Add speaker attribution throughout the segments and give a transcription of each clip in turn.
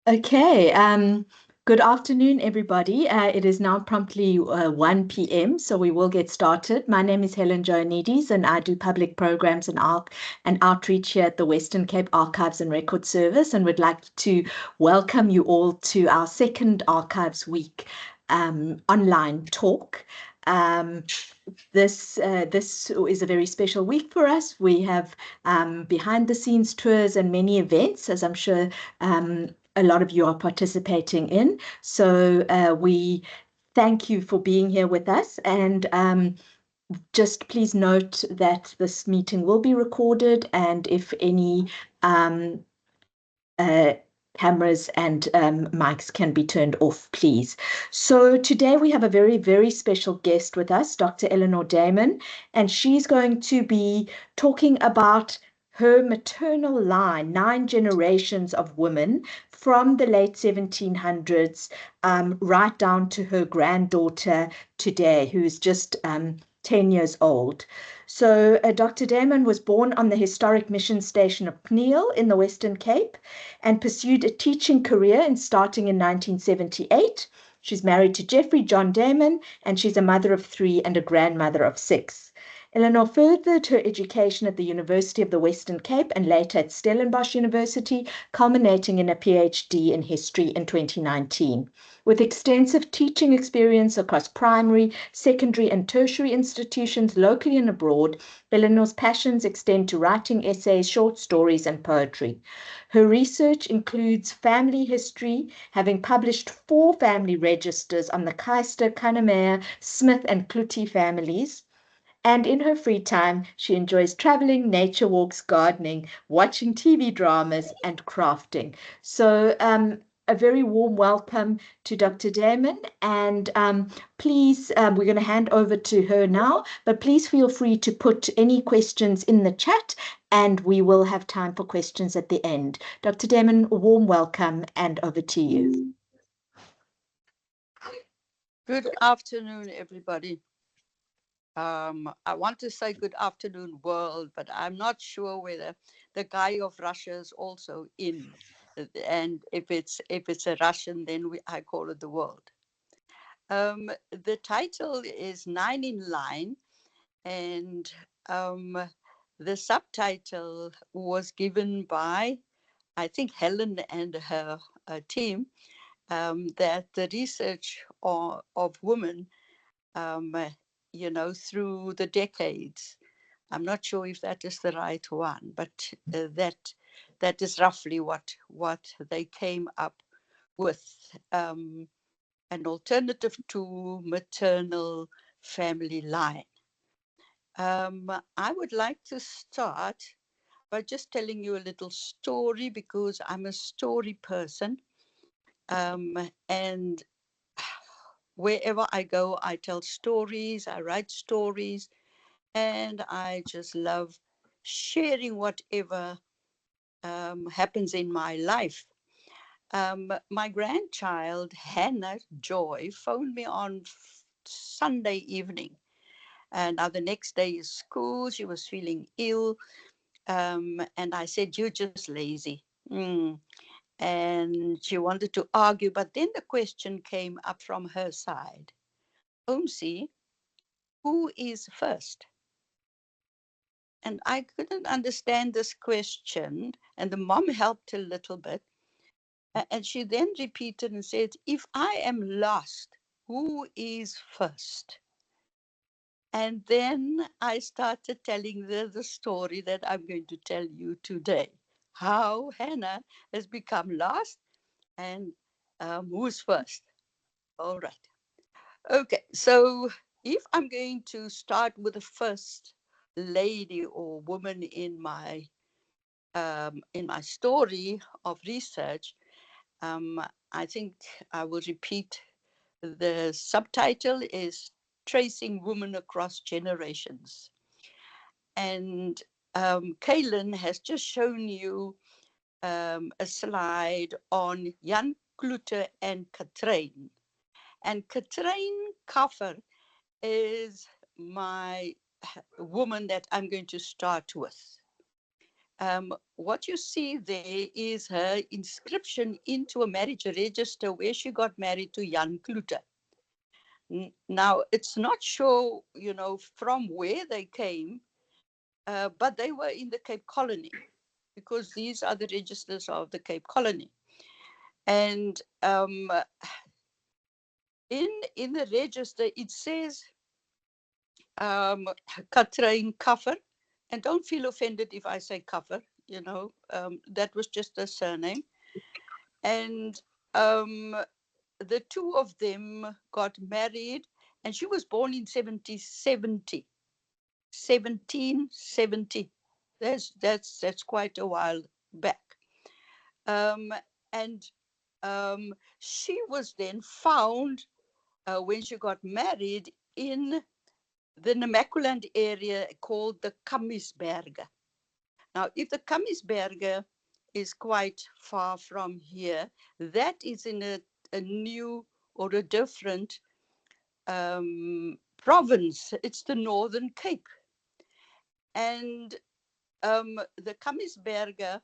Speaker 1: Okay, good afternoon, everybody. It is now promptly 1 p.m., so we will get started. My name is Helen Joanides, and I do public programs and outreach here at the Western Cape Archives and Record Service, and would like to welcome you all to our second Archives Week online talk. This is a very special week for us. We have behind the scenes tours and many events, as I'm sure a lot of you are participating in. So we thank you for being here with us. And just please note that this meeting will be recorded, and if any cameras and mics can be turned off, please. So today we have a very, very special guest with us, Dr. Eleanor Damon, and she's going to be talking about her maternal line, 9 generations of women from the late 1700s right down to her granddaughter today, who's just 10 years old. So Dr. Damon was born on the historic mission station of Pneal in the Western Cape and pursued a teaching career starting in 1978. She's married to Jeffrey John Damon, and she's a mother of 3 and a grandmother of 6. Eleanor furthered her education at the University of the Western Cape and later at Stellenbosch University, culminating in a PhD in history in 2019. With extensive teaching experience across primary, secondary, and tertiary institutions locally and abroad, Eleanor's passions extend to writing essays, short stories, and poetry. Her research includes family history, having published 4 family registers on the Keister, Kannemeyer, Smith, and Cloete families. And in her free time, she enjoys traveling, nature walks, gardening, watching TV dramas, and crafting. So a very warm welcome to Dr. Damon. And please, we're going to hand over to her now, but please feel free to put any questions in the chat, and we will have time for questions at the end. Dr. Damon, a warm welcome, and over to you.
Speaker 2: Good afternoon, everybody. I want to say good afternoon, world, but I'm not sure whether the guy of Russia is also in. And if it's a Russian, then I call it the world. The title is 9 in Line, and the subtitle was given by, I think, Helen and her team, that the research of women through the decades. I'm not sure if that is the right one, but that is roughly what they came up with, an alternative to maternal family line. I would like to start by just telling you a little story, because I'm a story person, and wherever I go, I tell stories, I write stories, and I just love sharing whatever happens in my life. My grandchild, Hannah Joy, phoned me on Sunday evening. And now the next day is school. She was feeling ill. And I said, "You're just lazy." And she wanted to argue. But then the question came up from her side. "Omsi, who is first?" And I couldn't understand this question. And the mom helped a little bit. And she then repeated and said, "If I am lost, who is first?" And then I started telling the story that I'm going to tell you today. How Hannah has become lost, and who's first. All right. Okay, so if I'm going to start with the first lady or woman in my story of research, I think I will repeat. The subtitle is Tracing Women Across Generations. And Kaylin has just shown you a slide on Jan Cloete and Katrijn. And Katrijn Kaffer is my woman that I'm going to start with. What you see there is her inscription into a marriage register where she got married to Jan Kloete. Now, it's not sure, from where they came, but they were in the Cape Colony, because these are the registers of the Cape Colony. And in the register, it says Katrijn Kaffer, and don't feel offended if I say Kaffer, that was just a surname. And the two of them got married, and she was born in 1770. That's quite a while back. And she was then found when she got married in the Namaqualand area called the Kamisberge. Now, if the Kamisberge is quite far from here, that is in a new or a different province. It's the Northern Cape. And the Kamisberge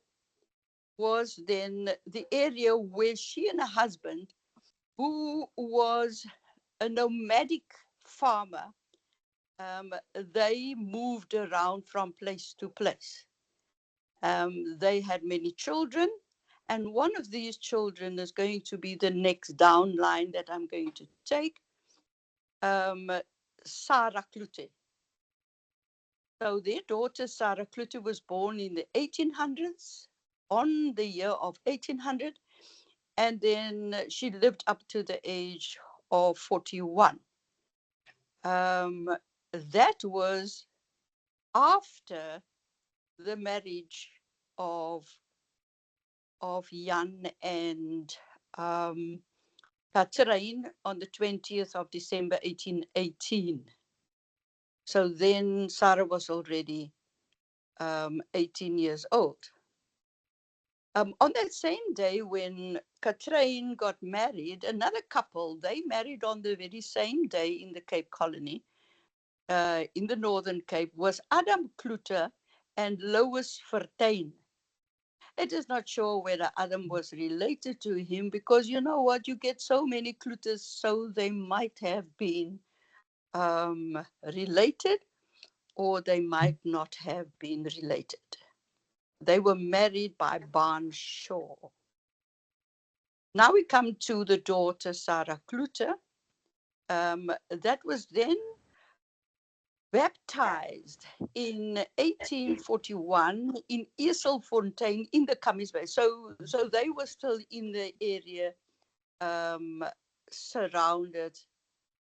Speaker 2: was then the area where she and her husband, who was a nomadic farmer, they moved around from place to place. They had many children, and one of these children is going to be the next down line that I'm going to take, Sarah Kloete. So their daughter, Sarah Kloete, was born in the 1800s, on the year of 1800, and then she lived up to the age of 41. That was after the marriage of Jan and Katrijn on the 20th of December 1818. So then Sarah was already 18 years old. On that same day when Katrijn got married, another couple, they married on the very same day in the Cape Colony, in the Northern Cape, was Adam Kloete and Lois Vertuin. It is not sure whether Adam was related to him, because you know what, you get so many Kloetes, so they might have been related, or they might not have been related. They were married by Barn Shaw. Now we come to the daughter, Sarah Kloete. That was then baptized in 1841 in Eselfontein in the Kamisberge. So they were still in the area, surrounded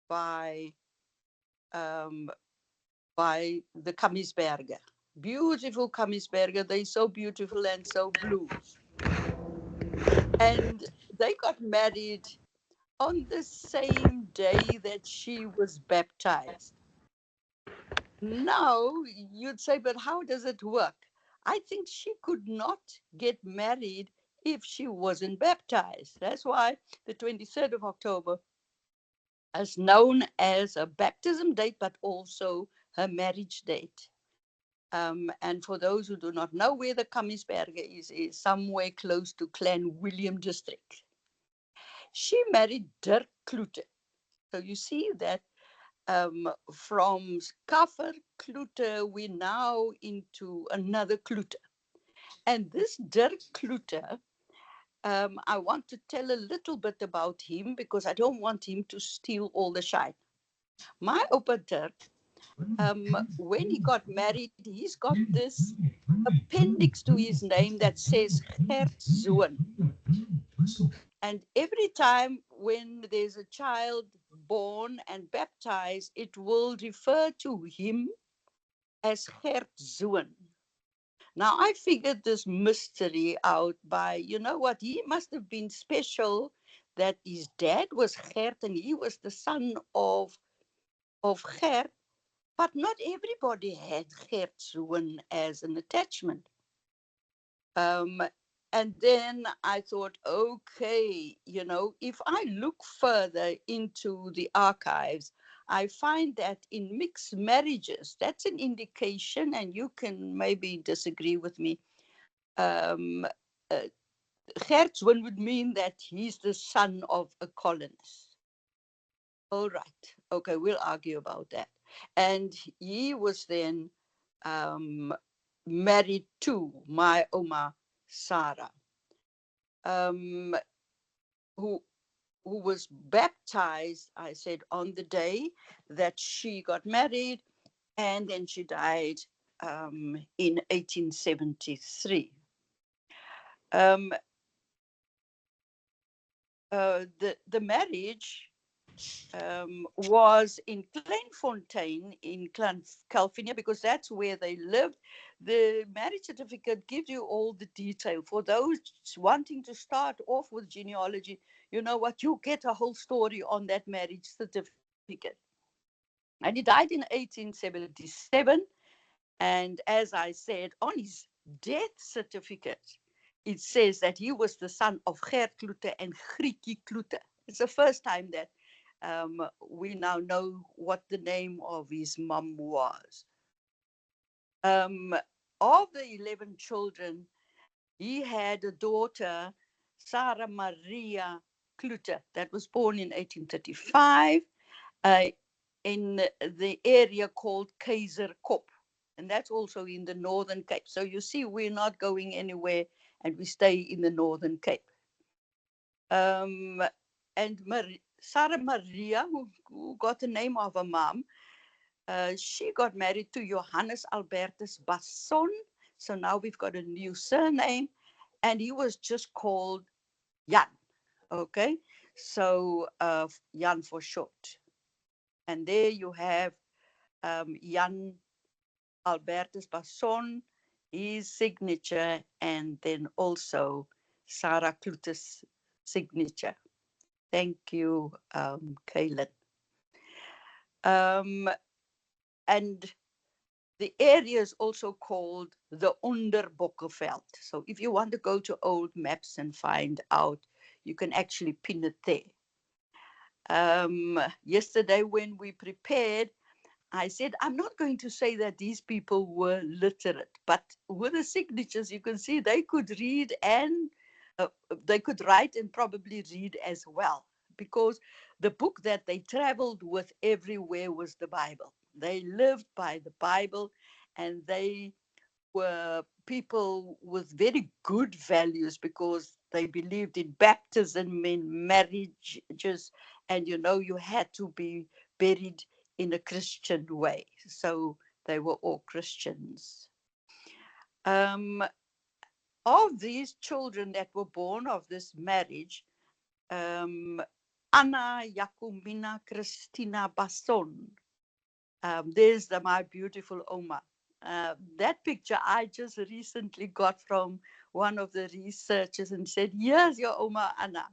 Speaker 2: by the Kamisberge. Beautiful Kamisberge. They're so beautiful and so blue. And they got married on the same day that she was baptized. Now, you'd say, but how does it work? I think she could not get married if she wasn't baptized. That's why the 23rd of October is known as a baptism date, but also her marriage date. And for those who do not know where the Kamisberge is somewhere close to Clan William district. She married Dirk Kloete. So you see that from Kaffer Kloete, we're now into another Kloete. And this Dirk Kloete, I want to tell a little bit about him, because I don't want him to steal all the shine. My Opa Dirk, when he got married, he's got this appendix to his name that says Gertzoon. And every time when there's a child born and baptized, it will refer to him as Gertzoon. Now, I figured this mystery out by, you know what, he must have been special that his dad was Gert and he was the son of Gert, but not everybody had Gertzoon as an attachment. And then I thought, okay, if I look further into the archives, I find that in mixed marriages, that's an indication, and you can maybe disagree with me. Um, uh, Gertswin would mean that he's the son of a colonist. All right. Okay, we'll argue about that. And he was then um, married to my Oma Sarah, um, who was baptized, I said, on the day that she got married, and then she died in 1873. Um, the marriage was in Kleinfontein in California, because that's where they lived. The marriage certificate gives you all the detail. For those wanting to start off with genealogy, you know what, you get a whole story on that marriage certificate. And he died in 1877. And as I said, on his death certificate, it says that he was the son of Gert Kloete and Grietjie Kloete. It's the first time that we now know what the name of his mom was. Um, of the 11 children, he had a daughter, Sarah Maria Kloete, that was born in 1835 uh, in the area called Keizer-Kop. And that's also in the Northern Cape. So you see, we're not going anywhere, and we stay in the Northern Cape. And Sarah Maria, who got the name of her mom, she got married to Johannes Albertus Basson. So now we've got a new surname, and he was just called Jan. Okay, so Jan for short. And there you have Jan Albertus Basson, his signature, and then also Sarah Kloete's signature. Thank you, Kaylin. And the area is also called the Onderbokkeveld. So if you want to go to old maps and find out, you can actually pin it there. Yesterday when we prepared, I said, I'm not going to say that these people were literate, but with the signatures, you can see they could read and they could write and probably read as well, because the book that they traveled with everywhere was the Bible. They lived by the Bible, and they were people with very good values, because they believed in baptism, in marriages, and you had to be buried in a Christian way. So they were all Christians. Um, of these children that were born of this marriage, Anna Jacomina Christina Basson. There's my beautiful Oma. That picture I just recently got from one of the researchers, and said, here's your Oma Anna.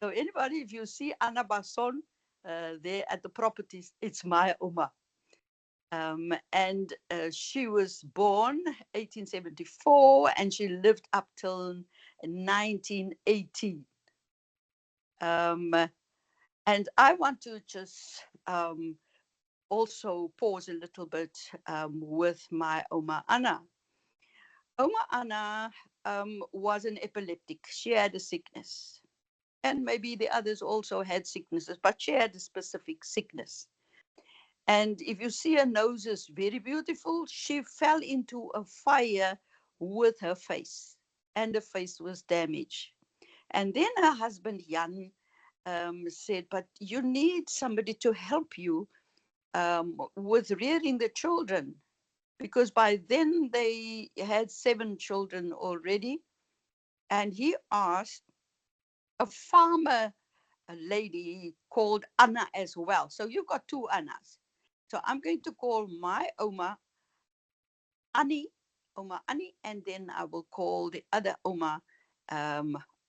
Speaker 2: So anybody, if you see Anna Basson there at the properties, it's my Oma. And she was born 1874, and she lived up till 1918. And I want to just also pause a little bit with my Oma Anna. Oma Anna was an epileptic. She had a sickness. And maybe the others also had sicknesses, but she had a specific sickness. And if you see her nose is very beautiful, she fell into a fire with her face, and the face was damaged. And then her husband, Jan, said, but you need somebody to help you with rearing the children, because by then they had 7 children already. And he asked a farmer, a lady called Anna as well. So you've got 2 Annas. So I'm going to call my Oma Annie, Oma Annie, and then I will call the other Oma,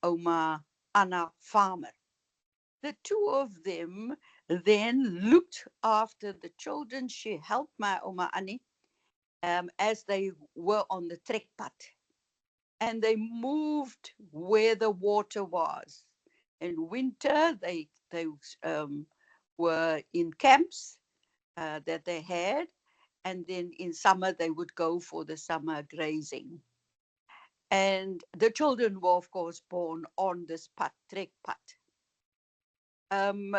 Speaker 2: Oma Anna Farmer. The 2 of them then looked after the children. She helped my Oma Annie as they were on the trekpad. And they moved where the water was. In winter, they were in camps that they had, and then in summer they would go for the summer grazing. And the children were, of course, born on this pad, trek pad. Um,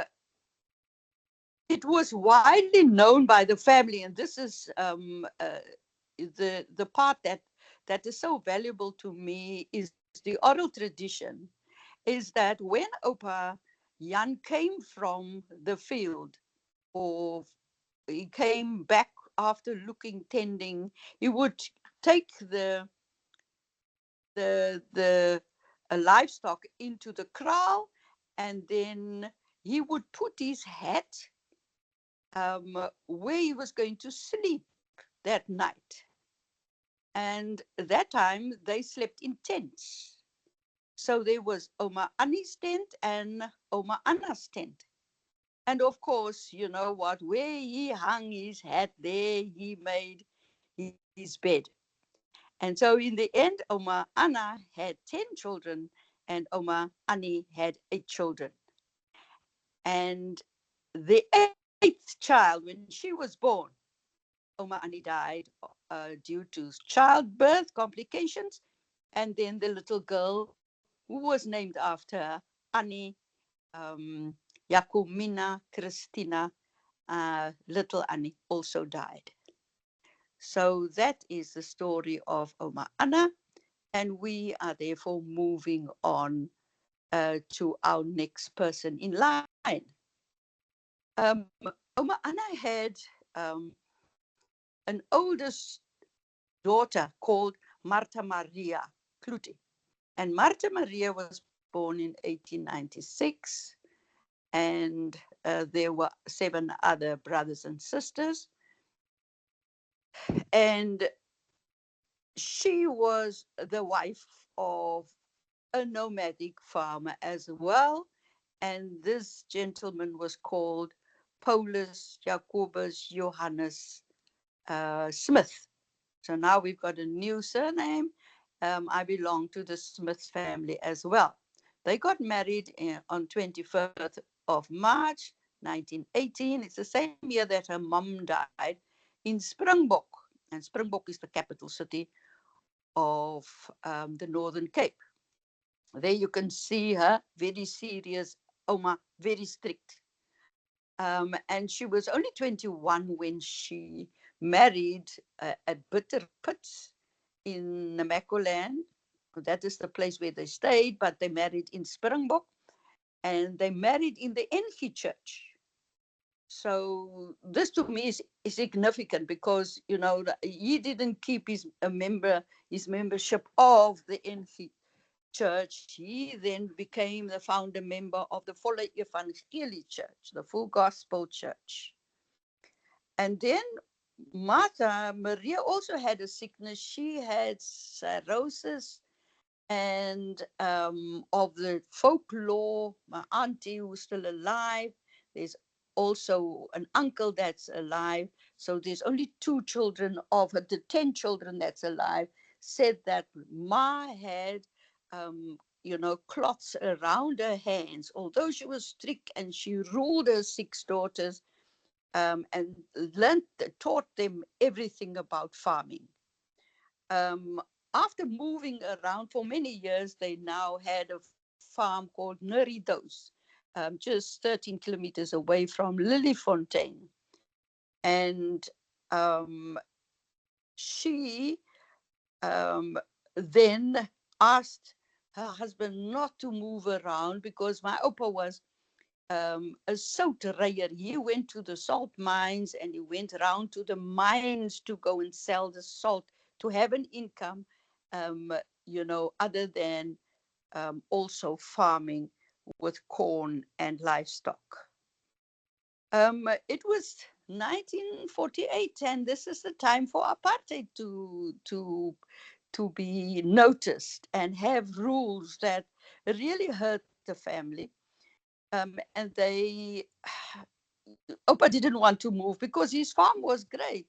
Speaker 2: it was widely known by the family, and this is the part that is so valuable to me is the oral tradition, is that when Opa Jan came from the field, or he came back after looking tending, he would take the livestock into the kraal, and then he would put his hat where he was going to sleep that night. And that time they slept in tents. So there was Oma Annie's tent and Oma Anna's tent. And of course, you know what, where he hung his hat, there he made his bed. And so in the end, Oma Anna had 10 children and Oma Annie had 8 children. And the 8th child, when she was born, Oma Annie died due to childbirth complications. And then the little girl, who was named after Annie, Jacomina Christina, little Annie, also died. So that is the story of Oma Anna, and we are therefore moving on to our next person in line. Oma Anna had an oldest daughter called Marta Maria Clute. And Marta Maria was born in 1896, and there were 7 other brothers and sisters. And she was the wife of a nomadic farmer as well. And this gentleman was called Paulus Jacobus Johannes Smith. So now we've got a new surname. I belong to the Smith family as well. They got married on 21st of March 1918. It's the same year that her mom died in Springbok. And Springbok is the capital city of the Northern Cape. There you can see her, very serious, Oma, very strict. And she was only 21 when she married at Bitter Pits in Namaqualand. That is the place where they stayed, but they married in Springbok, and they married in the NG Church. So this to me is significant because, you know, he didn't keep his membership of the NG Church. He then became the founder member of the Volle Evangelie Church, the Full Gospel Church. And then Martha Maria also had a sickness. She had cirrhosis, and of the folklore, my auntie who's still alive, there's also an uncle that's alive. So there's only 2 children of her, the 10 children that's alive, said that Ma had, you know, cloths around her hands, although she was strict and she ruled her 6 daughters, and taught them everything about farming. Um, After moving around for many years, they now had a farm called Nuridos, just 13 kilometers away from Lillyfontein. And she then asked her husband not to move around because my opa was a souterayer. He went to the salt mines and he went around to the mines to go and sell the salt to have an income, you know, other than also farming with corn and livestock. It was 1948, and this is the time for apartheid to be noticed and have rules that really hurt the family. And they, Opa didn't want to move because his farm was great.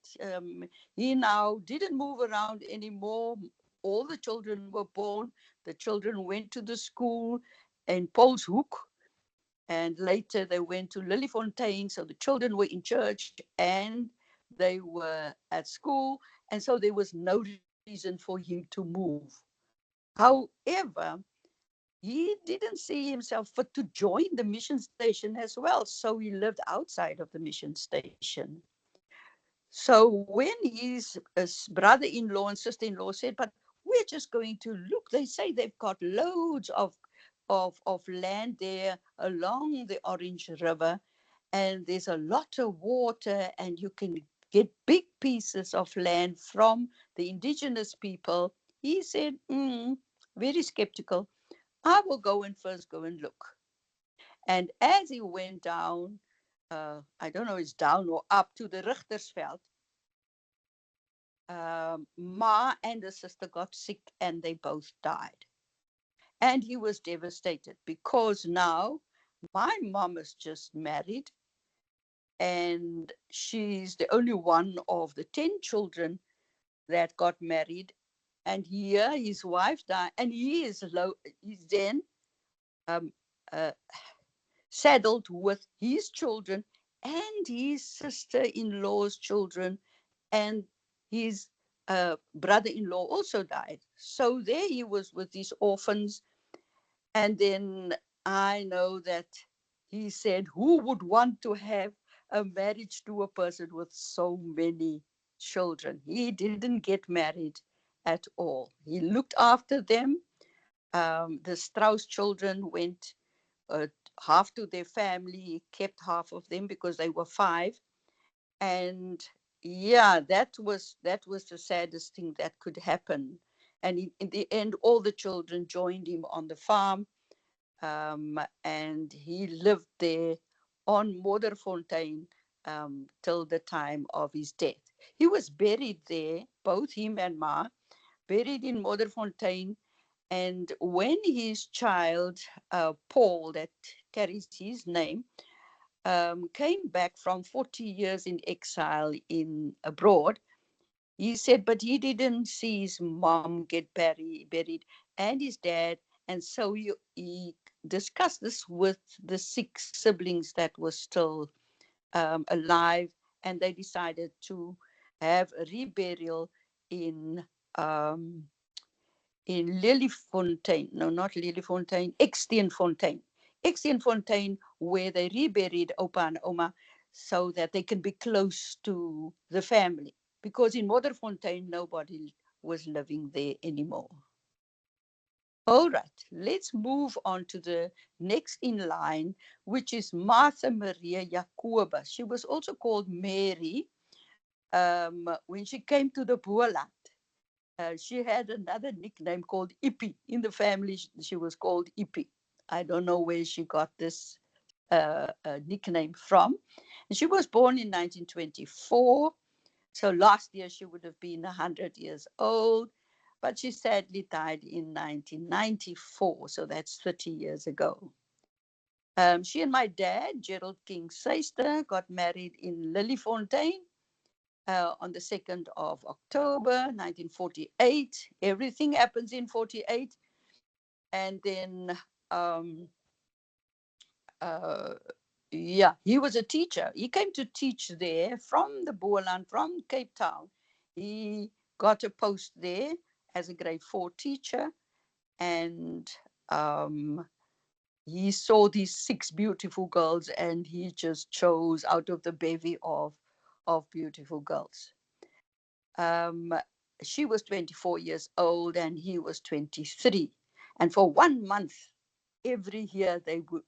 Speaker 2: He now didn't move around anymore. All the children were born. The children went to the school in Polshoek. And later they went to Lillyfontein. So the children were in church and they were at school. And so there was no reason for him to move. However, he didn't see himself fit to join the mission station as well. So he lived outside of the mission station. So when his brother-in-law and sister-in-law said, but we're just going to look, they say they've got loads of land there along the Orange River, and there's a lot of water, and you can get big pieces of land from the indigenous people. He said, very skeptical, I will go and first go and look. And as he went down, I don't know, it's down or up to the Richtersveld, Ma and the sister got sick and they both died. And he was devastated because now my mom is just married and she's the only one of the 10 children that got married. And here his wife died, and he's then um, uh, saddled with his children and his sister-in-law's children, and his brother-in-law also died. So there he was with these orphans. And then I know that he said, who would want to have a marriage to a person with so many children? He didn't get married at all. He looked after them. The Strauss children went uh, half to their family. He kept half of them because they were 5. And yeah, that was the saddest thing that could happen. And in the end, all the children joined him on the farm, and he lived there on Modderfontein till the time of his death. He was buried there, both him and Ma, buried in Modderfontein. And when his child, Paul, that carries his name, came back from 40 years in exile in abroad, he said, but he didn't see his mom get buried and his dad. And so he discussed this with the 6 siblings that were still alive. And they decided to have a reburial in um, in Lillyfontein. No, not Lillyfontein, Extienfontein. Extienfontein, where they reburied Opa and Oma so that they can be close to the family. Because in Modderfontein, nobody was living there anymore. All right, let's move on to the next in line, which is Martha Maria Jacoba. She was also called Mary when she came to the Boerland. She had another nickname called Ippie. In the family, she was called Ippie. I don't know where she got this nickname from. And she was born in 1924. So last year she would have been 100 years old, but she sadly died in 1994. So that's 30 years ago. She and my dad, Gerald King Seister, got married in Lillyfontein on the 2nd of October 1948. Everything happens in 48. And then, um, uh, yeah, he was a teacher. He came to teach there from the Boerland, from Cape Town. He got a post there as a grade 4 teacher. And he saw these 6 beautiful girls, and he just chose out of the bevy of beautiful girls. Um, she was 24 years old and he was 23. And for 1 month, every year, they would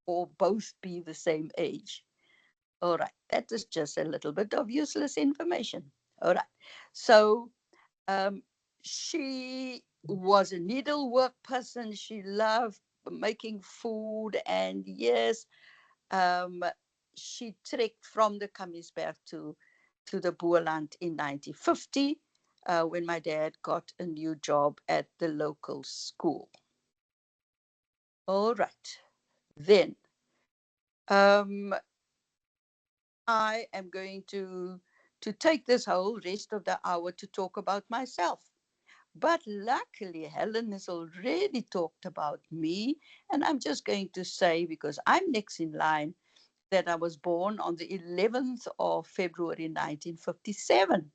Speaker 2: all both be the same age. All right, that is just a little bit of useless information. All right, so um, she was a needlework person. She loved making food, and yes, um, she trekked from the Kamiesberg to the Boerland in 1950 when my dad got a new job at the local school. All right, then um, I am going to take this whole rest of the hour to talk about myself. But luckily, Helen has already talked about me. And I'm just going to say, because I'm next in line, that I was born on the 11th of February 1957.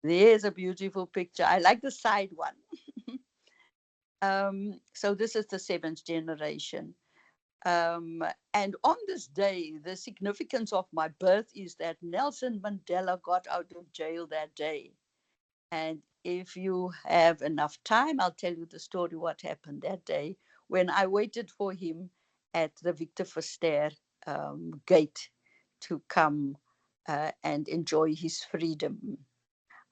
Speaker 2: There's a beautiful picture. I like the side one. So this is the seventh generation. And on this day, the significance of my birth is that Nelson Mandela got out of jail that day. And if you have enough time, I'll tell you the story what happened that day when I waited for him at the Victor Verster gate to come and enjoy his freedom.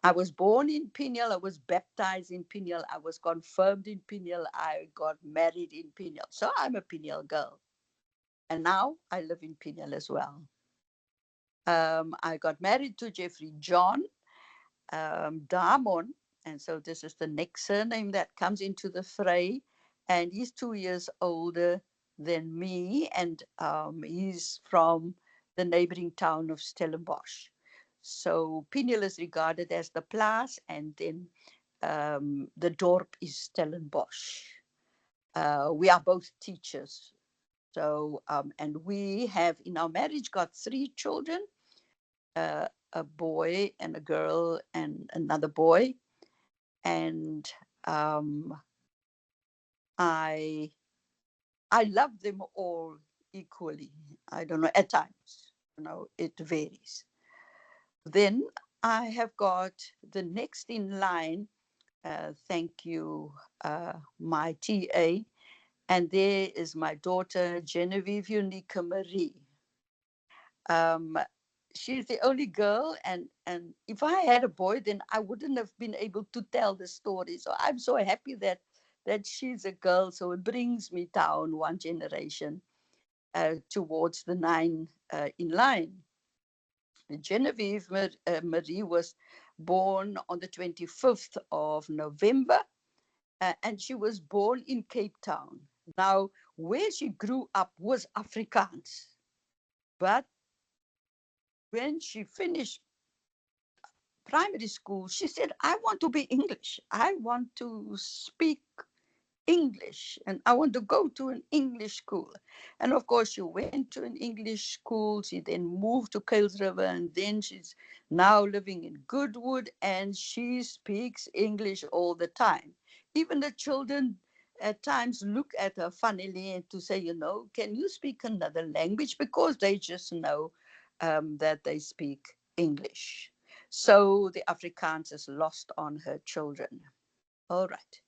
Speaker 2: I was born in Piniel. I was baptized in Piniel. I was confirmed in Piniel. I got married in Piniel. So I'm a Piniel girl. And now I live in Piniel as well. I got married to Jeffrey John Damon. And so this is the next surname that comes into the fray. And he's 2 years older than me. And he's from the neighboring town of Stellenbosch. So Piniel is regarded as the Plaas, and then the dorp is Stellenbosch. We are both teachers. So, and we have in our marriage got 3 children, a boy and a girl and another boy. And I love them all equally. I don't know, at times, it varies. Then I have got the next in line. Thank you, my TA. And there is my daughter, Genevieve Unica Marie. Um, she's the only girl, and if I had a boy, then I wouldn't have been able to tell the story. So I'm so happy that she's a girl. So it brings me down one generation towards the 9 in line. Genevieve Marie was born on the 25th of November, and she was born in Cape Town. Now, where she grew up was Afrikaans, but when she finished primary school, she said, I want to be English. I want to speak English and I want to go to an English school. And of course, she went to an English school. She then moved to Kuilsriver, and then she's now living in Goodwood, and she speaks English all the time. Even the children at times look at her funnily and to say, can you speak another language? Because they just know that they speak English. So the Afrikaans is lost on her children. All right.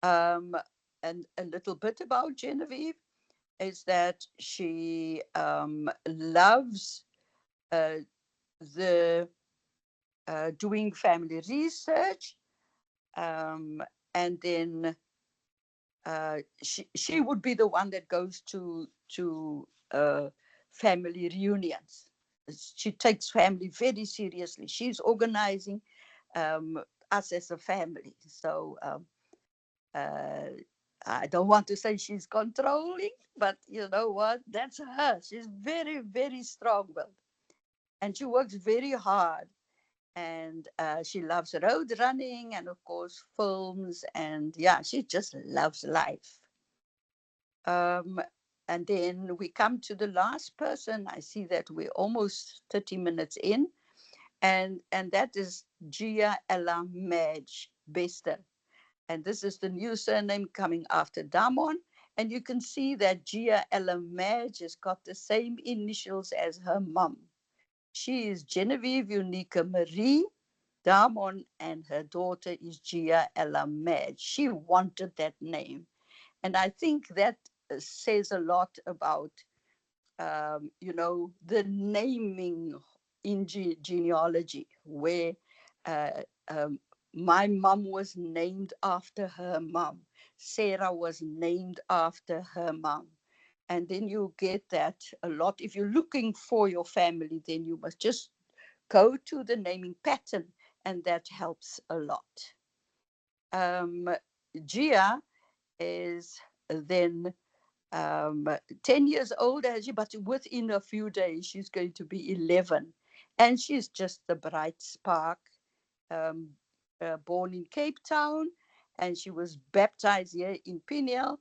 Speaker 2: Um, and a little bit about Genevieve is that she loves uh, the doing family research, and then she would be the one that goes to family reunions. She takes family very seriously. She's organizing us as a family. So uh, I don't want to say she's controlling, but you know what? That's her. She's very, very strong-willed, and she works very hard. And she loves road running, and of course films. And yeah, she just loves life. Um, and then we come to the last person. I see that we're almost 30 minutes in, and that is Gia Ella Madge Bester. And this is the new surname coming after Damon. And you can see that Gia Ella Madge has got the same initials as her mum. She is Genevieve Unica Marie Damon, and her daughter is Gia Ella Madge. She wanted that name. And I think that says a lot about, the naming in genealogy, where uh, um, my mom was named after her mom. Sarah was named after her mom. And then you get that a lot. If you're looking for your family, then you must just go to the naming pattern, and that helps a lot. Um, Gia is then 10 years old as you, but within a few days, she's going to be 11. And she's just a bright spark, um, born in Cape Town, and she was baptized here in Peniel.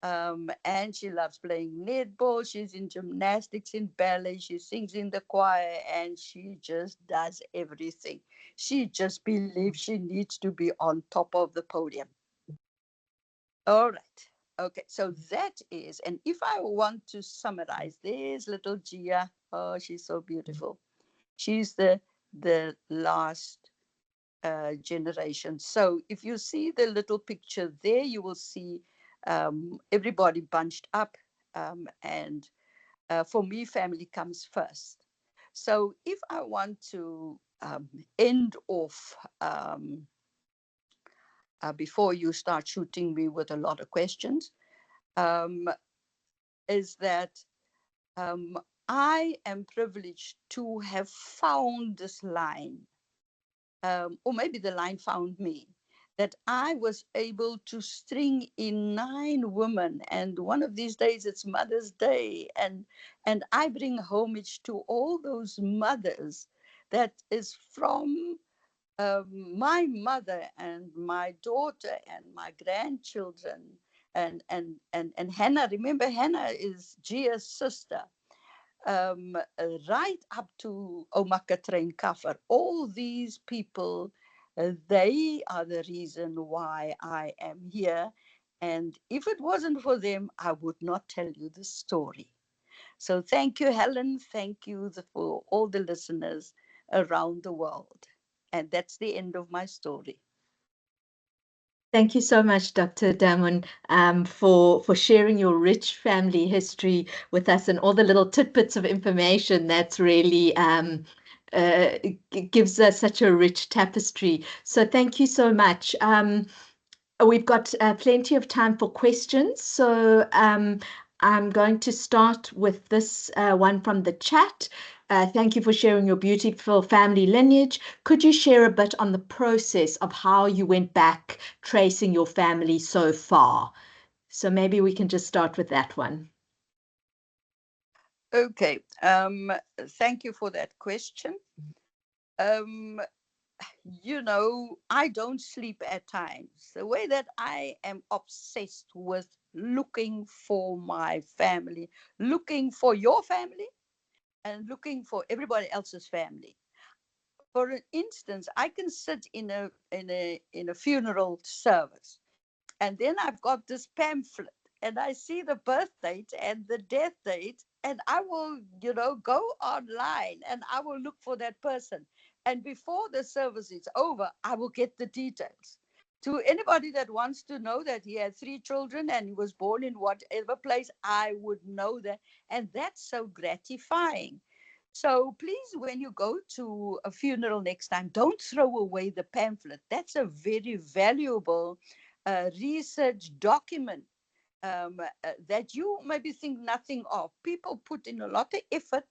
Speaker 2: And she loves playing netball. She's in gymnastics, in ballet. She sings in the choir, and she just does everything. She just believes she needs to be on top of the podium. All right. Okay. So that is, and if I want to summarize, there's little Gia. Oh, she's so beautiful. She's the last generation. So if you see the little picture there, you will see everybody bunched up. And for me, family comes first. So if I want to end off before you start shooting me with a lot of questions, um, is that um, I am privileged to have found this line, or maybe the line found me, that I was able to string in 9 women, and one of these days it's Mother's Day, and I bring homage to all those mothers that is from my mother and my daughter and my grandchildren, and Hannah. Remember, Hannah is Gia's sister, right up to Omakatrain Kaffer. All these people, they are the reason why I am here. And if it wasn't for them, I would not tell you the story. So thank you, Helen. Thank you for all the listeners around the world. And that's the end of my story.
Speaker 1: Thank you so much, Dr. Damon, for sharing your rich family history with us and all the little tidbits of information that's really gives us such a rich tapestry. So thank you so much. We've got plenty of time for questions. So I'm going to start with this one from the chat. Thank you for sharing your beautiful family lineage. Could you share a bit on the process of how you went back tracing your family so far? So maybe we can just start with that one.
Speaker 2: Okay. Thank you for that question. Um, I don't sleep at times. The way that I am obsessed with looking for my family, looking for your family, and looking for everybody else's family. For instance, I can sit in a funeral service, and then I've got this pamphlet, and I see the birth date and the death date, and I will, go online and I will look for that person. And before the service is over, I will get the details. To anybody that wants to know that he had 3 children and he was born in whatever place, I would know that. And that's so gratifying. So please, when you go to a funeral next time, don't throw away the pamphlet. That's a very valuable research document that you maybe think nothing of. People put in a lot of effort,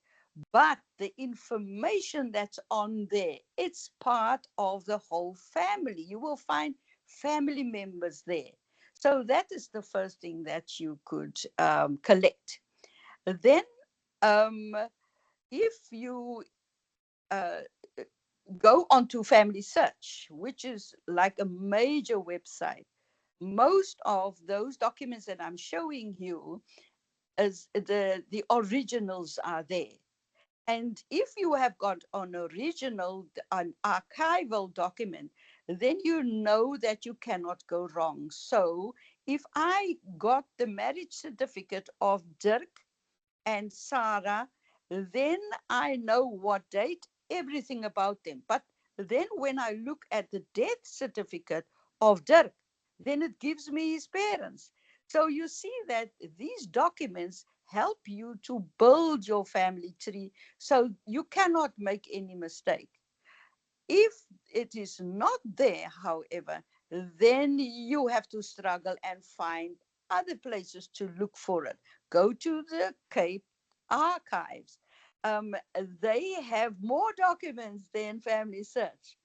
Speaker 2: but the information that's on there, it's part of the whole family. You will find family members there. So that is the first thing that you could collect. Then, um, if you uh, go onto Family Search, which is like a major website, most of those documents that I'm showing you, as the originals are there. And if you have got an original, an archival document, then you know that you cannot go wrong. So if I got the marriage certificate of Dirk and Sarah, then I know what date, everything about them. But then when I look at the death certificate of Dirk, then it gives me his parents. So you see that these documents help you to build your family tree so you cannot make any mistake. If it is not there, however, then you have to struggle and find other places to look for it. Go to the Cape Archives. They have more documents than Family Search.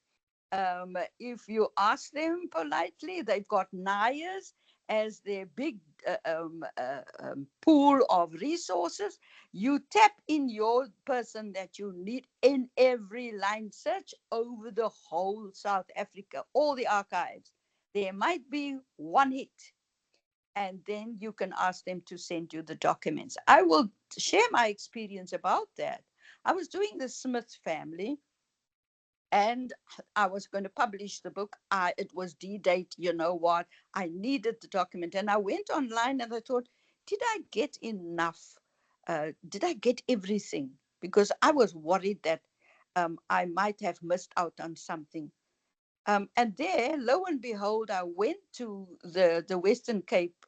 Speaker 2: If you ask them politely, they've got Nayas, as their big pool of resources. You tap in your person that you need in every line search over the whole South Africa, all the archives. There might be one hit, and then you can ask them to send you the documents. I will share my experience about that. I was doing the Smith family, and I was going to publish the book. It was D-date, you know what? I needed the document, and I went online and I thought, did I get enough? Did I get everything? Because I was worried that I might have missed out on something. And there, lo and behold, I went to the Western Cape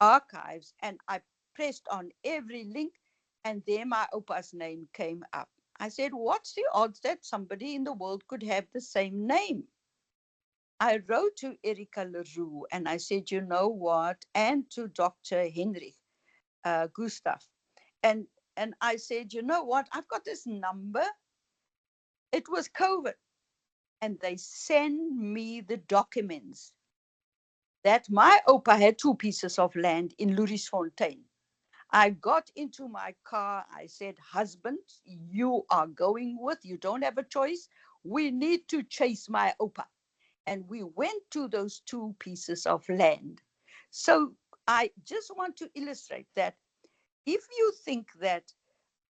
Speaker 2: archives, and I pressed on every link, and there my opa's name came up. I said, what's the odds that somebody in the world could have the same name? I wrote to Erika Leroux and I said, you know what? And to Dr. Henry Gustav. And, and I said, you know what? I've got this number. It was COVID. And they send me the documents that my opa had 2 pieces of land in Lourisfontein. I got into my car. I said, husband, you are going with, you don't have a choice. We need to chase my opa. And we went to those 2 pieces of land. So I just want to illustrate that if you think that,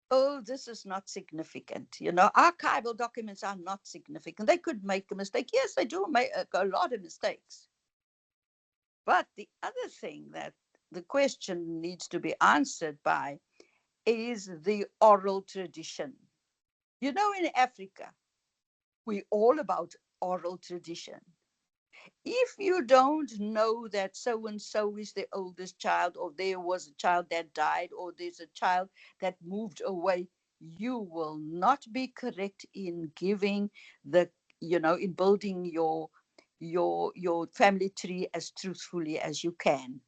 Speaker 2: oh, this is not significant, archival documents are not significant. They could make a mistake. Yes, they do make a lot of mistakes. But the other thing that the question needs to be answered by is the oral tradition. In Africa, we're all about oral tradition. If you don't know that so and so is the oldest child, or there was a child that died, or there's a child that moved away, you will not be correct in giving in building your family tree as truthfully as you can.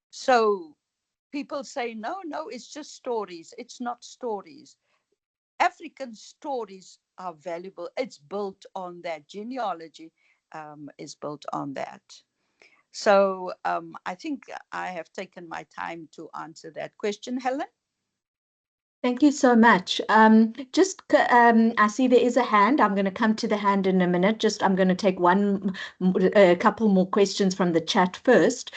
Speaker 2: So people say, no, no, it's just stories. It's not stories. African stories are valuable. It's built on that. Genealogy is built on that. So I think I have taken my time to answer that question, Helen.
Speaker 1: Thank you so much. I see there is a hand. I'm going to come to the hand in a minute. I'm going to take a couple more questions from the chat first.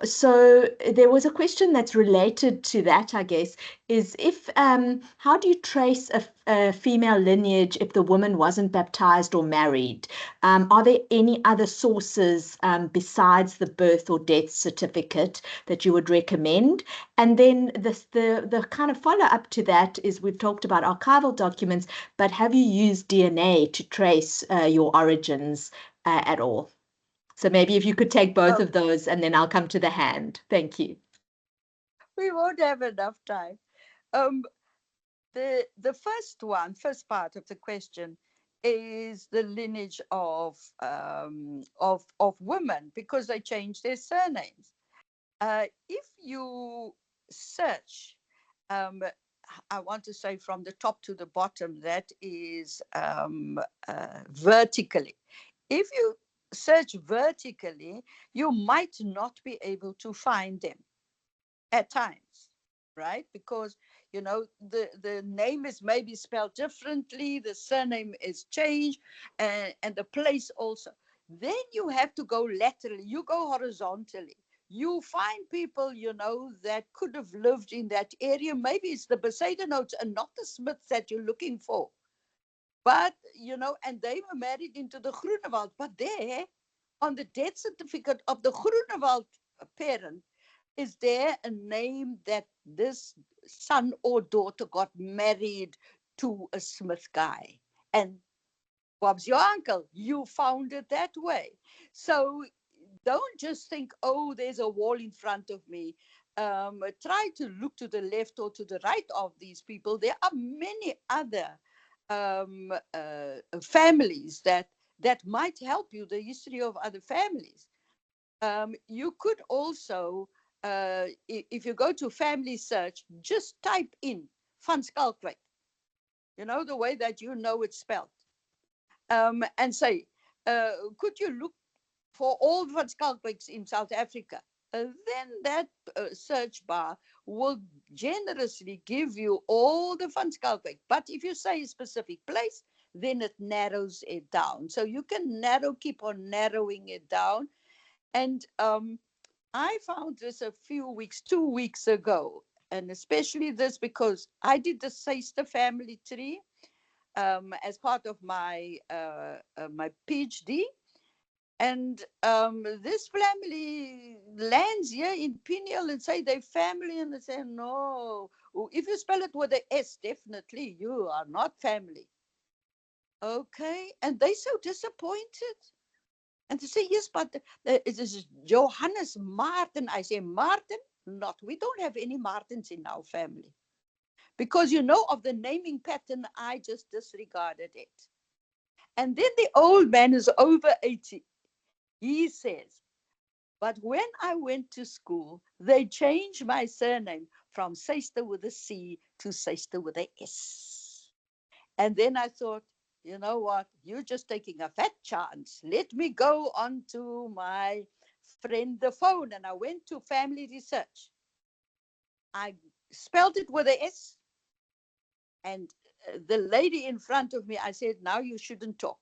Speaker 1: So there was a question that's related to that, I guess, is how do you trace a female lineage if the woman wasn't baptized or married? Are there any other sources besides the birth or death certificate that you would recommend? And then the kind of follow up to that is we've talked about archival documents, but have you used DNA to trace your origins at all? So maybe if you could take both
Speaker 2: Oh,
Speaker 1: of those and then I'll come to the hand. Thank you.
Speaker 2: we won't have enough time. Um, the first part of the question is the lineage of women because they changed their surnames. If you search, um, I want to say from the top to the bottom, that is vertically. If you search vertically, you might not be able to find them at times, right? Because the name is maybe spelled differently, the surname is changed, and the place also. Then you have to go laterally, you go horizontally. You find people, that could have lived in that area. Maybe it's the Besaidenots and not the Smiths that you're looking for. But, and they were married into the Groenewald. But there, on the death certificate of the Groenewald parent, is there a name that this son or daughter got married to a Smith guy? And Bob's your uncle. You found it that way. So don't just think, oh, there's a wall in front of me. Try to look to the left or to the right of these people. There are many other families that might help you, the history of other families. You could also, if you go to family search, just type in Van Schalkwyk, the way that it's spelled, and say, could you look for all van Schalkwyks in South Africa, then that search bar will generously give you all the van Schalkwyk. But if you say a specific place, then it narrows it down. So you can keep on narrowing it down. And I found this a few weeks, 2 weeks ago, and especially this because I did the Seister family tree as part of my PhD. And this family lands here in Pineal and say they're family, and they say, no, if you spell it with a S, definitely you are not family. Okay. And they so disappointed. And they say, yes, but it is Johannes Martin. I say, Martin? Not. We don't have any Martins in our family. Because of the naming pattern, I just disregarded it. And then the old man is over 80. He says, but when I went to school, they changed my surname from Seister with a C to Seister with a S. And then I thought, you know what? You're just taking a fat chance. Let me go on to my friend the phone. And I went to Family Research. I spelled it with a S. And the lady in front of me, I said, now you shouldn't talk.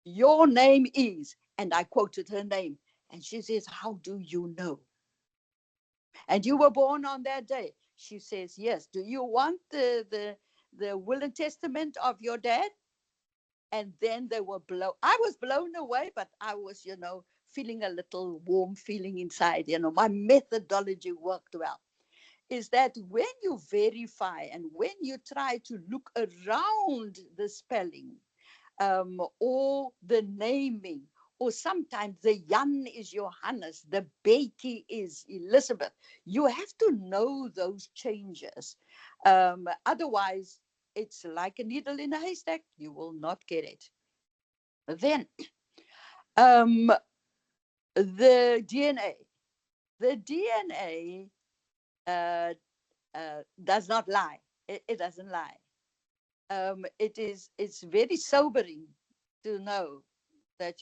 Speaker 2: Your name is, and I quoted her name. And she says, how do you know? And you were born on that day. She says, yes. Do you want the will and testament of your dad? And then they were blown. I was blown away, but I was, feeling a little warm feeling inside. My methodology worked well. Is that when you verify and when you try to look around the spelling, or the naming, or sometimes the Jan is Johannes, the Becky is Elizabeth. You have to know those changes. Otherwise, it's like a needle in a haystack. You will not get it. Then, the DNA. The DNA does not lie. It doesn't lie. It's very sobering to know that,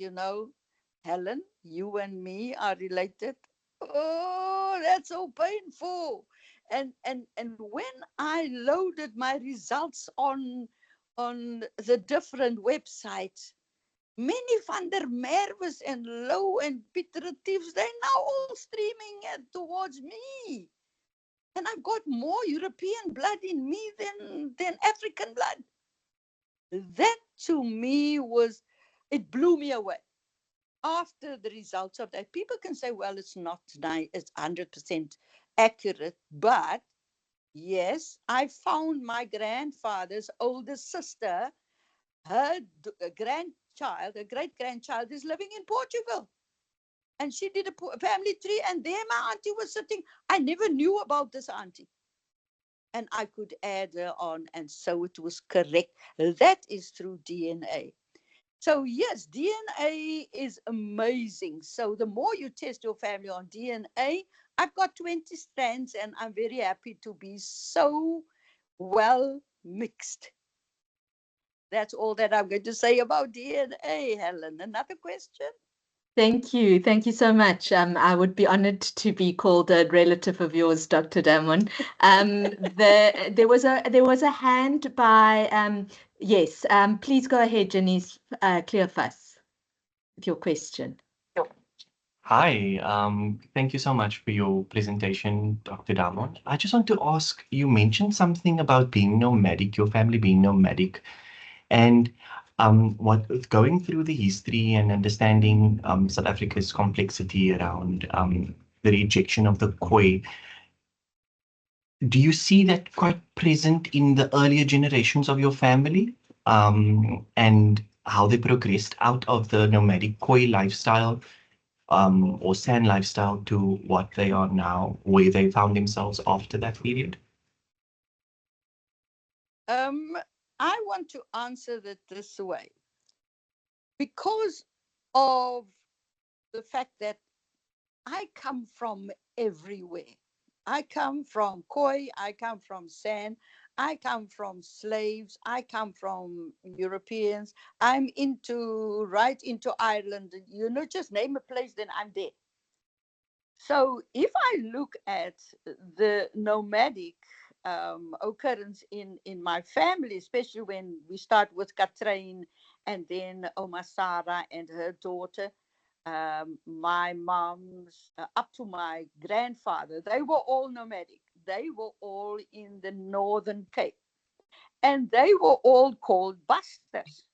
Speaker 2: Helen, you and me are related. Oh, that's so painful. And when I loaded my results on the different websites, many van der Merwes and Low and Pieter Retiefs, they're now all streaming towards me. And I've got more European blood in me than African blood. That to me it blew me away. After the results of that, people can say, well, it's not nice, it's 100% accurate. But yes, I found my grandfather's older sister, her grandchild, her great grandchild is living in Portugal. And she did a family tree, and there my auntie was sitting. I never knew about this auntie. And I could add her on, and so it was correct. That is through DNA. So yes, DNA is amazing. So the more you test your family on DNA, I've got 20 strands, and I'm very happy to be so well mixed. That's all that I'm going to say about DNA, Helen. Another question?
Speaker 1: Thank you. Thank you so much. I would be honored to be called a relative of yours, Dr. Damon. There was a hand by yes. Please go ahead, Janice Clearfuss, with your question.
Speaker 3: Hi, thank you so much for your presentation, Dr. Damon. I just want to ask, you mentioned something about being nomadic, your family being nomadic, and what going through the history and understanding South Africa's complexity around the rejection of the Khoi, do you see that quite present in the earlier generations of your family, and how they progressed out of the nomadic Khoi lifestyle, or San lifestyle, to what they are now, where they found themselves after that period?
Speaker 2: I want to answer that this way. Because of the fact that I come from everywhere. I come from Khoi, I come from San, I come from slaves. I come from Europeans. I'm right into Ireland. Just name a place, then I'm there. So if I look at the nomadic occurrence in my family, especially when we start with Katrine and then Oma Sarah and her daughter, my mom's, up to my grandfather, they were all nomadic. They were all in the Northern Cape. And they were all called busters.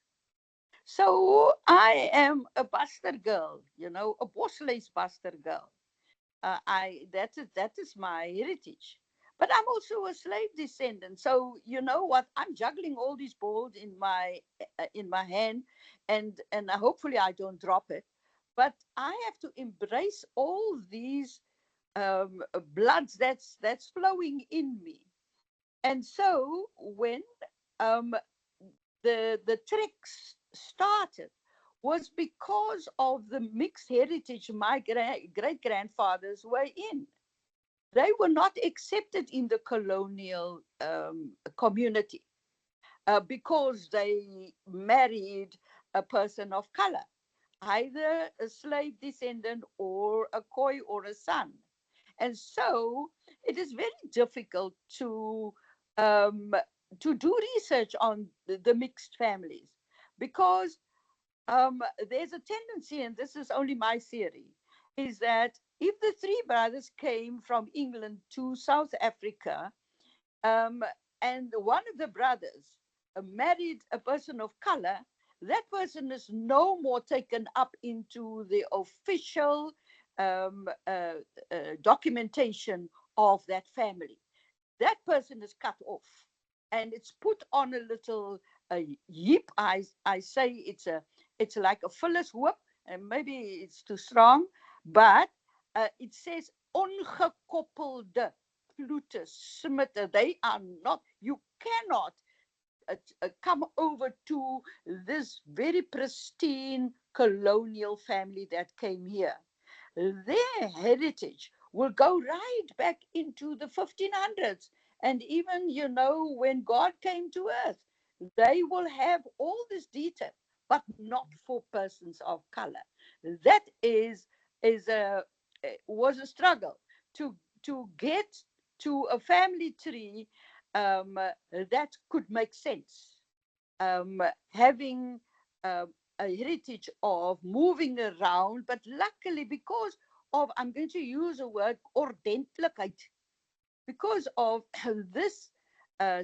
Speaker 2: So I am a buster girl, a Bosleys buster girl. That is my heritage. But I'm also a slave descendant. So you know what? I'm juggling all these balls in my hand, and hopefully I don't drop it. But I have to embrace all these bloods that's flowing in me. And so when um, the tricks started was because of the mixed heritage my great grandfathers were in. They were not accepted in the colonial community because they married a person of color, either a slave descendant or a Khoi or a San. And so it is very difficult um, to do research on the mixed families because there's a tendency, and this is only my theory, is that if the three brothers came from England to South Africa, um, and one of the brothers married a person of color, that person is no more taken up into the official um, uh, documentation of that family. That person is cut off, and it's put on a little heap. I say it's like a Phyllis whip, and maybe it's too strong, but it says ongekoppelde Plutus Smitten. They are not. You cannot come over to this very pristine colonial family that came here. Their heritage will go right back into the 1500s. And even, when God came to earth, they will have all this detail, but not for persons of color. That is a was a struggle to get to a family tree that could make sense, having uh, a heritage of moving around, but luckily because of, I'm going to use a word, ordentlikheid, because of this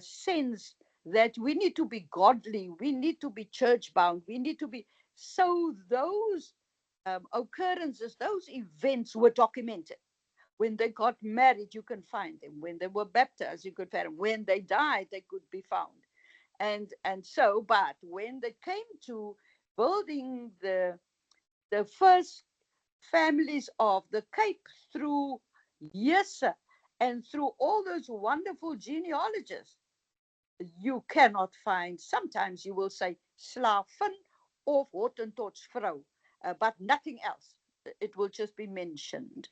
Speaker 2: sense that we need to be godly, we need to be church bound, we need to be, so those occurrences, those events were documented. When they got married, you can find them. When they were baptized, you could find them. When they died, they could be found. But when they came to building the first families of the Cape through Jesse and through all those wonderful genealogists, you cannot find, sometimes you will say slavin of Hottentotsvrouw, but nothing else. It will just be mentioned.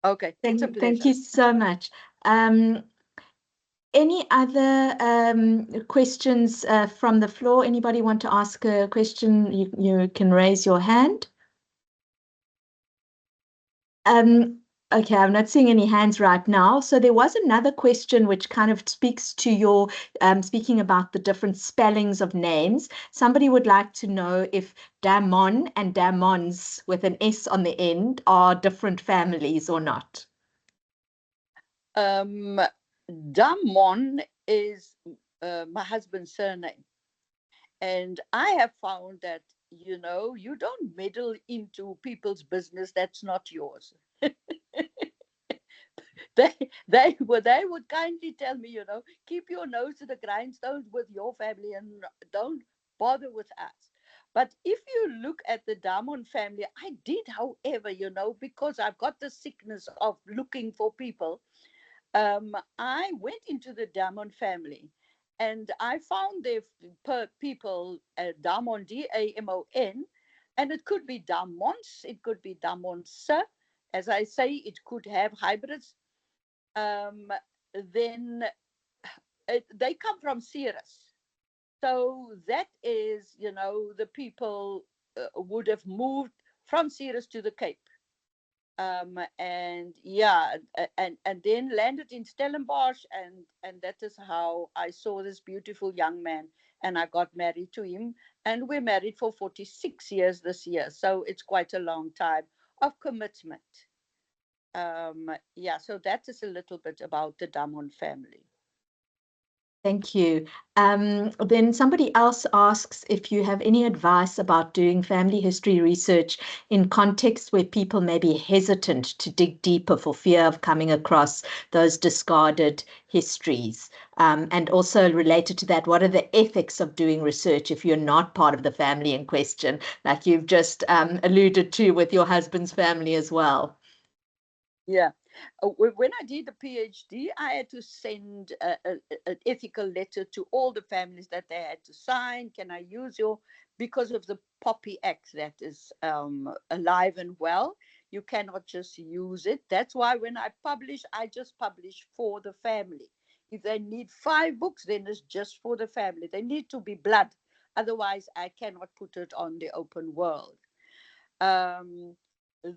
Speaker 2: Okay, it's a
Speaker 1: Thank you
Speaker 2: pleasure.
Speaker 1: so much. Um, any other questions from the floor? Anybody want to ask a question? You can raise your hand. Okay, I'm not seeing any hands right now. So there was another question which kind of speaks to your speaking about the different spellings of names. Somebody would like to know if Damon and Damons with an S on the end are different families or not.
Speaker 2: Damon is my husband's surname. And I have found that, you don't meddle into people's business that's not yours. they they would kindly tell me, keep your nose to the grindstones with your family and don't bother with us. But if you look at the Damon family, I did, however, because I've got the sickness of looking for people, I went into the Damon family and I found their people, Damon, Damon, and it could be Damons, it could be Damonse, as I say, it could have hybrids, then they come from Ceres. So that is, the people would have moved from Ceres to the Cape. And yeah, and then landed in Stellenbosch, and that is how I saw this beautiful young man, and I got married to him, and we're married for 46 years this year, so it's quite a long time of commitment. Yeah, so that is a little bit about the Damon family.
Speaker 1: Thank you. Then somebody else asks if you have any advice about doing family history research in contexts where people may be hesitant to dig deeper for fear of coming across those discarded histories. And also related to that, what are the ethics of doing research if you're not part of the family in question, like you've just alluded to with your husband's family as well?
Speaker 2: Yeah. When I did the PhD, I had to send an ethical letter to all the families that they had to sign. Can I use your, because of the Poppy Act that is alive and well, you cannot just use it. That's why when I publish, I just publish for the family. If they need 5 books, then it's just for the family. They need to be blood. Otherwise, I cannot put it on the open world. Um,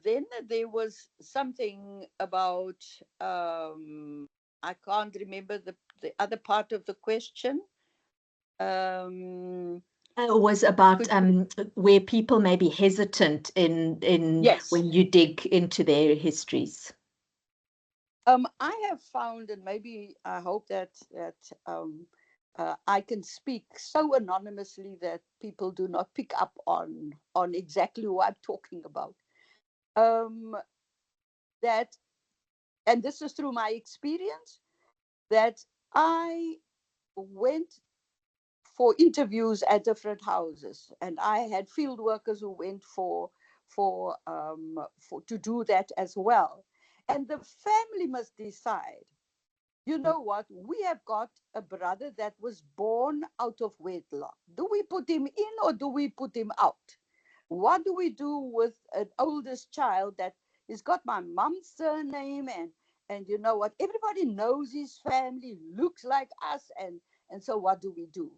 Speaker 2: then there was something about, I can't remember the other part of the question.
Speaker 1: Was about where people may be hesitant in
Speaker 2: Yes.
Speaker 1: when you dig into their histories.
Speaker 2: I have found, and maybe I hope that I can speak so anonymously that people do not pick up on exactly who I'm talking about. That, and this is through my experience, that I went for interviews at different houses, and I had field workers who went for to do that as well. And the family must decide. You know what? We have got a brother that was born out of wedlock. Do we put him in or do we put him out? What do we do with an oldest child that has got my mom's surname, and you know what? Everybody knows his family, looks like us, and so what do we do?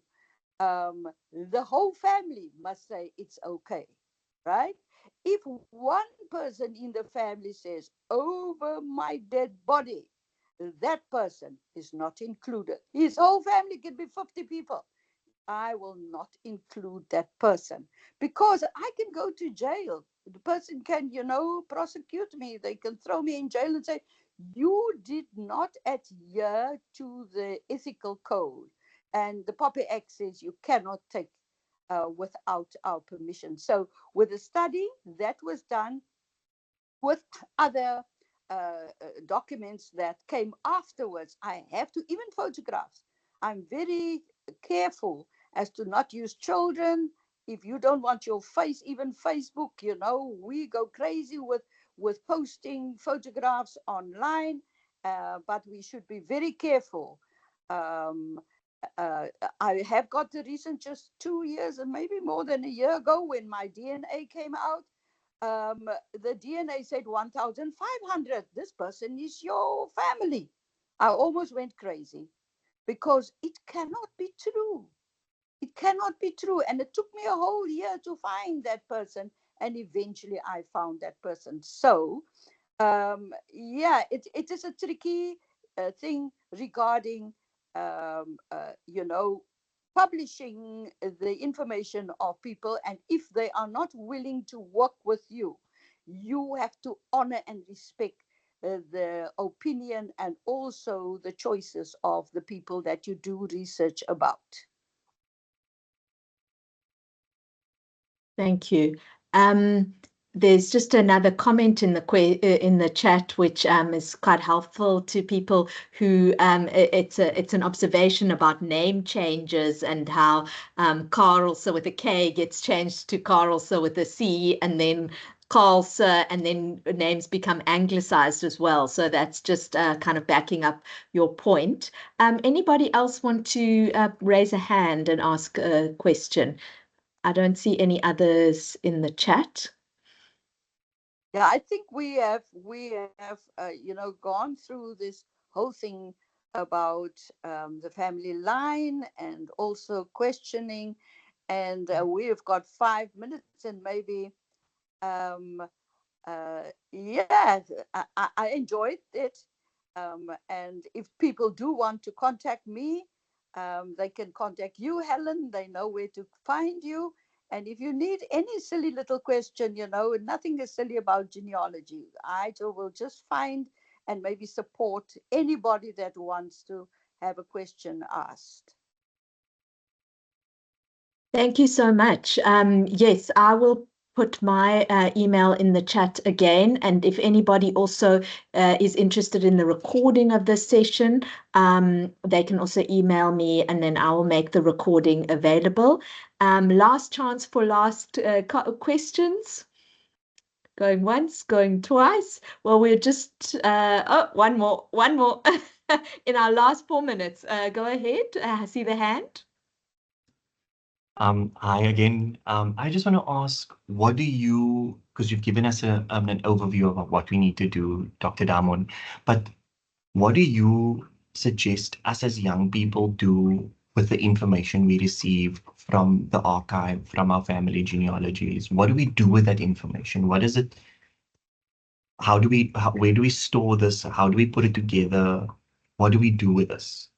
Speaker 2: The whole family must say it's okay, right? If one person in the family says, over my dead body, that person is not included. His whole family can be 50 people. I will not include that person because I can go to jail. The person can, prosecute me. They can throw me in jail and say, you did not adhere to the ethical code. And the Poppy Act says you cannot take without our permission. So with the study that was done with other documents that came afterwards, I have to, even photographs. I'm very careful as to not use children. If you don't want your face, even Facebook, we go crazy with posting photographs online, but we should be very careful. Um, uh, I have got the recent, just 2 years and maybe more than a year ago, when my DNA came out. The DNA said 1,500. This person is your family. I almost went crazy because it cannot be true. It cannot be true. And it took me a whole year to find that person. And eventually I found that person. So, yeah, it is a tricky thing regarding, publishing the information of people. And if they are not willing to work with you, you have to honor and respect the opinion and also the choices of the people that you do research about.
Speaker 1: Thank you. Um, there's just another comment in the chat, which is quite helpful to people who it's an observation about name changes and how Carlse with a K gets changed to Carlse with a C, and then Carlse, and then names become anglicized as well. So that's just kind of backing up your point. Anybody else want to raise a hand and ask a question? I don't see any others in the chat.
Speaker 2: Yeah, I think we have gone through this whole thing about the family line and also questioning, and we've got 5 minutes and maybe um, yeah, I enjoyed it. And if people do want to contact me, they can contact you, Helen. They know where to find you. And if you need any silly little question, nothing is silly about genealogy. I will just find and maybe support anybody that wants to have a question asked.
Speaker 1: Thank you so much. Yes, I will put my email in the chat again. And if anybody also is interested in the recording of this session, they can also email me and then I will make the recording available. Last chance for last questions. Going once, going twice. Well, we're just, one more in our last 4 minutes. Go ahead. See the hand.
Speaker 3: Hi again. I just want to ask, what do you, because you've given us an overview of what we need to do, Dr. Damon, but what do you suggest us as young people do with the information we receive from the archive, from our family genealogies? What do we do with that information? What is it? Where do we store this? How do we put it together? What do we do with this?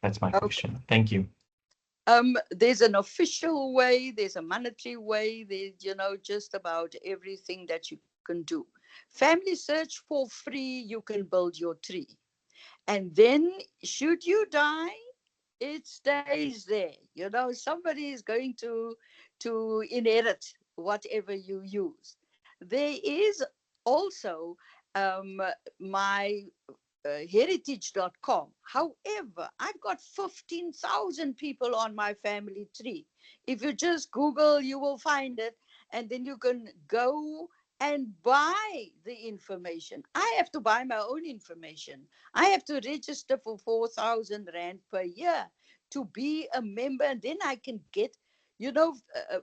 Speaker 3: That's my
Speaker 2: Okay.
Speaker 3: question. Thank you.
Speaker 2: There's an official way, there's a monetary way, there's, just about everything that you can do. Family search for free, you can build your tree. And then, should you die, it stays there. Somebody is going to inherit whatever you use. There is also my heritage.com. However, I've got 15,000 people on my family tree. If you just Google, you will find it, and then you can go and buy the information. I have to buy my own information. I have to register for 4,000 Rand per year to be a member, and then I can get, you know, uh,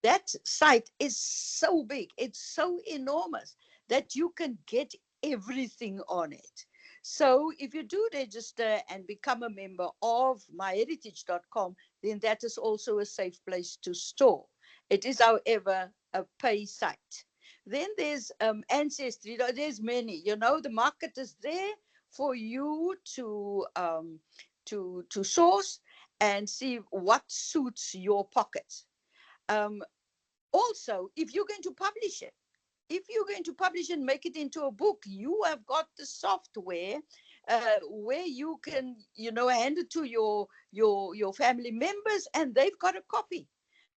Speaker 2: that site is so big, it's so enormous that you can get everything on it. So if you do register and become a member of myheritage.com, then that is also a safe place to store. It is, however, a pay site. Then there's Ancestry. There's many. The market is there for you to source and see what suits your pockets. Um, Also, if you're going to publish it, if you're going to publish and make it into a book, you have got the software where you can, hand it to your family members, and they've got a copy.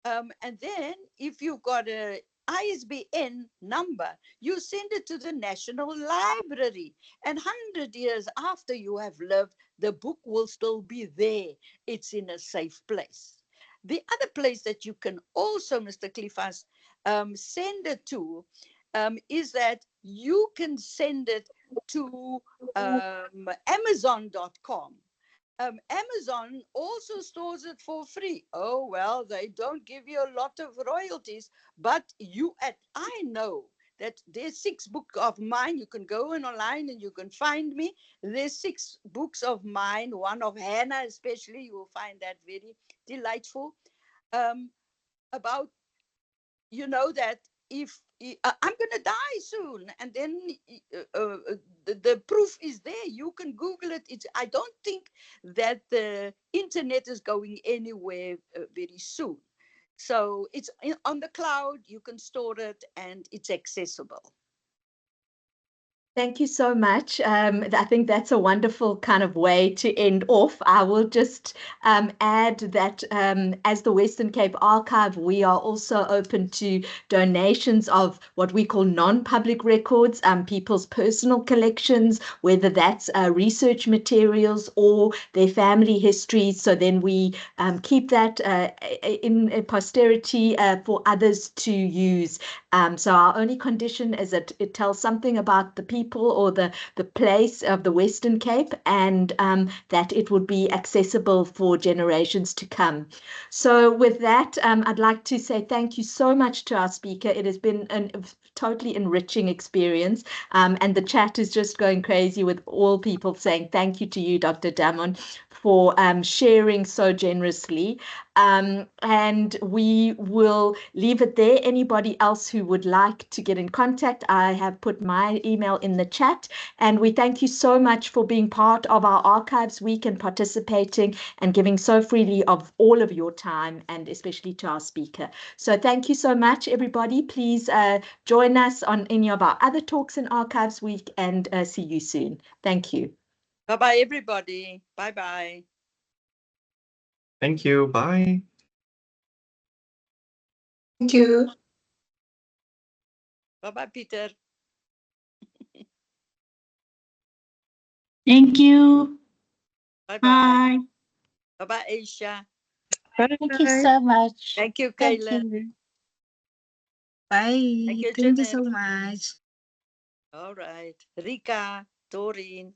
Speaker 2: And then, if you've got a ISBN number, you send it to the National Library, and 100 years after you have lived, the book will still be there. It's in a safe place. The other place that you can also, Mr. Cliffas, send it to is that you can send it to Amazon.com. Amazon also stores it for free. Oh, well, they don't give you a lot of royalties, but I know that there's 6 books of mine. You can go in online and you can find me. There's 6 books of mine, one of Hannah especially. You will find that very delightful. About, that if I'm going to die soon, and then the proof is there. You can Google it. I don't think that the internet is going anywhere very soon. So it's on the cloud. You can store it, and it's accessible.
Speaker 1: Thank you so much. I think that's a wonderful kind of way to end off. I will just add that as the Western Cape Archive, we are also open to donations of what we call non-public records, people's personal collections, whether that's research materials or their family histories. So then we keep that in posterity for others to use. So our only condition is that it tells something about the people or the place of the Western Cape, and that it would be accessible for generations to come. So with that, I'd like to say thank you so much to our speaker. It has been totally enriching experience. And the chat is just going crazy with all people saying thank you to you, Dr. Damon, for sharing so generously. And we will leave it there. Anybody else who would like to get in contact, I have put my email in the chat. And we thank you so much for being part of our Archives Week and participating and giving so freely of all of your time, and especially to our speaker. So thank you so much, everybody. Please join us on any of our other talks in Archives Week, and see you soon. Thank you.
Speaker 2: Bye-bye, everybody. Bye-bye.
Speaker 3: Thank you. Bye.
Speaker 4: Thank you.
Speaker 2: Bye-bye, Peter.
Speaker 5: Thank you.
Speaker 2: Bye-bye.
Speaker 5: Bye.
Speaker 2: Bye-bye, Aisha.
Speaker 5: Thank you so much.
Speaker 2: Thank you,
Speaker 5: Thank
Speaker 2: Kayla.
Speaker 5: you.
Speaker 4: Bye.
Speaker 2: Thank you,
Speaker 4: Thank you so
Speaker 2: Jeanette.
Speaker 4: much.
Speaker 2: All right. Rika, Doreen.